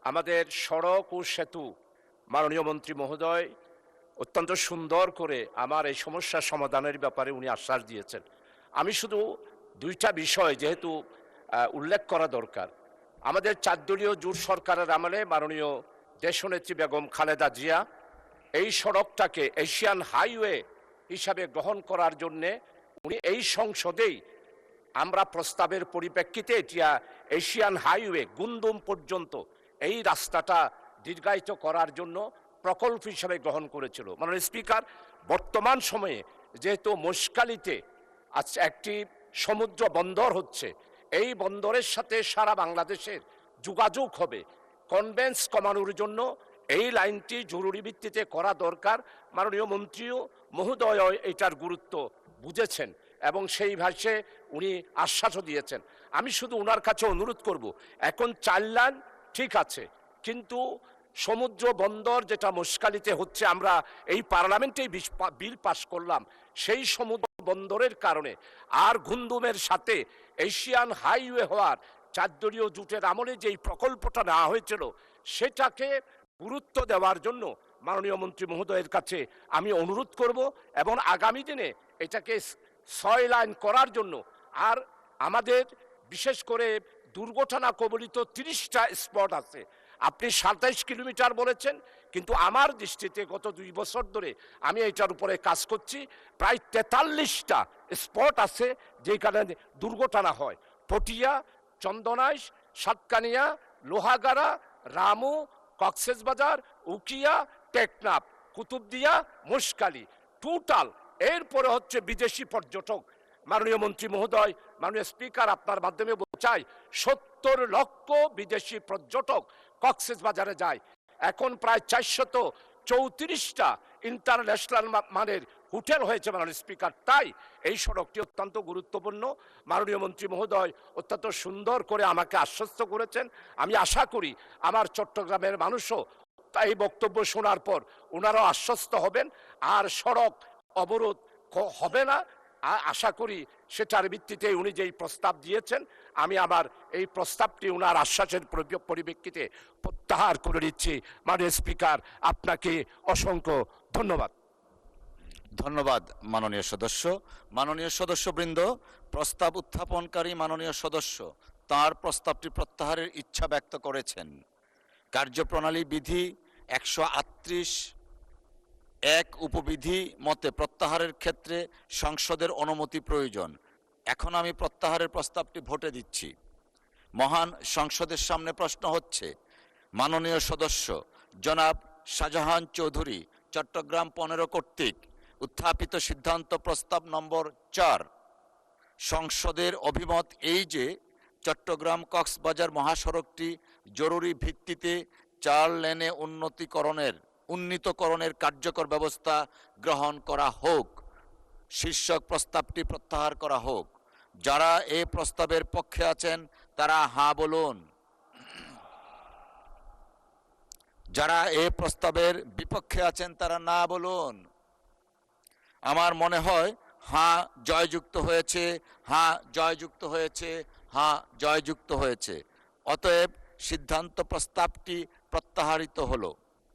আমাদের সড়ক ও সেতু মাননীয় মন্ত্রী মহোদয় অত্যন্ত সুন্দর করে আমার এই সমস্যার সমাধানের ব্যাপারে উনি আশ্বাস দিয়েছেন। আমি শুধু দুইটা বিষয় যেহেতু উল্লেখ করা দরকার। আমাদের 4 দলীয় জোট সরকারের আমলে মাননীয় দেশনেত্রী বেগম খালেদা জিয়া এই সড়কটাকে এশিয়ান হাইওয়ে হিসাবে গ্রহণ করার জন্যে উনি এই সংসদেই আমরা প্রস্তাবের পরিপ্রেক্ষিতে এটা এশিয়ান হাইওয়ে গুন্দুম পর্যন্ত এই রাস্তাটা দীর্ঘায়িত করার জন্য প্রকল্প হিসাবে গ্রহণ করেছিল। মাননীয় স্পিকার, বর্তমান সময়ে যেহেতু মশকালিতে আজ একটি সমুদ্র বন্দর হচ্ছে, এই বন্দরের সাথে সারা বাংলাদেশের যোগাযোগ হবে, কনভেন্স কমানোর জন্য এই লাইনটি জরুরি ভিত্তিতে করা দরকার। মাননীয় মন্ত্রীও মহোদয় এটার গুরুত্ব বুঝেছেন এবং সেই ভাষে উনি আশ্বাসও দিয়েছেন। আমি শুধু ওনার কাছে অনুরোধ করব, এখন 4 লাইন ঠিক আছে, কিন্তু সমুদ্র বন্দর যেটা মশকালিতে হচ্ছে, আমরা এই পার্লামেন্টেই বিল পাস করলাম, সেই সমুদ্র বন্দরের কারণে আর গুন্দুমের সাথে এশিয়ান হাইওয়ে হওয়ার 4 দলীয় জোটের আমলে যেই প্রকল্পটা নেওয়া হয়েছিল সেটাকে গুরুত্ব দেওয়ার জন্য মাননীয় মন্ত্রী মহোদয়ের কাছে আমি অনুরোধ করব এবং আগামী দিনে এটাকে 6 লাইন করার জন্য। আর আমাদের বিশেষ করে দুর্ঘটনা কবলিত 30টা স্পট আছে। আপনি 27 কিলোমিটার বলেছেন, কিন্তু আমার দৃষ্টিতে গত 2 বছর ধরে আমি এটার উপরে কাজ করছি, প্রায় 43টা স্পট আছে যেখানে দুর্ঘটনা হয়। পটিয়া, চন্দনাইশ, সাতকানিয়া, লোহাগাড়া, রামু, কক্সবাজার, উকিয়া, টেকনাফ, কুতুবদিয়া, মশকালি, টোটাল। এরপরে হচ্ছে বিদেশি পর্যটক। মাননীয় মন্ত্রী মহোদয়, মাননীয় স্পিকার, আপনার মাধ্যমে চাই 70 লক্ষ বিদেশি পর্যটক কক্সবাজারে যায়। এখন প্রায় 434টা ইন্টারন্যাশনাল মানের হোটেল হয়েছে মাননীয় স্পিকার। তাই এই সড়কটি অত্যন্ত গুরুত্বপূর্ণ। মাননীয় মন্ত্রী মহোদয় অত্যন্ত সুন্দর করে আমাকে আশ্বস্ত করেছেন। আমি আশা করি আমার চট্টগ্রামের মানুষও এই বক্তব্য শোনার পর ওনারাও আশ্বস্ত হবেন, আর সড়ক অবরোধ হবে না। আশা করি সেটার ভিত্তিতে উনি যেই প্রস্তাব দিয়েছেন, আমি আমার এই প্রস্তাবটি ওনার আশ্বাসের পরিপ্রেক্ষিতে প্রত্যাহার করে নিচ্ছি। মাননীয় স্পিকার, আপনাকে অসংখ্য ধন্যবাদ। ধন্যবাদ মাননীয় সদস্য। মাননীয় সদস্যবৃন্দ, প্রস্তাব উত্থাপনকারী মাননীয় সদস্য তার প্রস্তাবটি প্রত্যাহারের ইচ্ছা ব্যক্ত করেছেন। কার্যপ্রণালী বিধি 138(1) উপবিধি মতে প্রত্যাহারের ক্ষেত্রে সংসদের অনুমতি প্রয়োজন। এখন আমি প্রত্যাহারের প্রস্তাবটি ভোটে দিচ্ছি। মহান সংসদের সামনে প্রশ্ন হচ্ছে, মাননীয় সদস্য জনাব শাহজাহান চৌধুরী চট্টগ্রাম 15 কর্তৃক উত্থাপিত সিদ্ধান্ত প্রস্তাব নম্বর 4। সংসদের অভিমত এই যে চট্টগ্রাম কক্সবাজার মহাসড়কটি জরুরি ভিত্তিতে 4 লেনে উন্নীতকরণের কার্যকর ব্যবস্থা গ্রহণ করা হোক। শীর্ষক প্রস্তাবটি প্রত্যাহার করা হোক। যারা এই প্রস্তাবের পক্ষে আছেন তারা হ্যাঁ বলুন। যারা এই প্রস্তাবের বিপক্ষে আছেন তারা না বলুন। আমার মনে হয় হ্যাঁ জয়যুক্ত হয়েছে, হ্যাঁ জয়যুক্ত হয়েছে, হ্যাঁ জয়যুক্ত হয়েছে। অতএব সিদ্ধান্ত প্রস্তাবটি প্রত্যাহারিত হলো।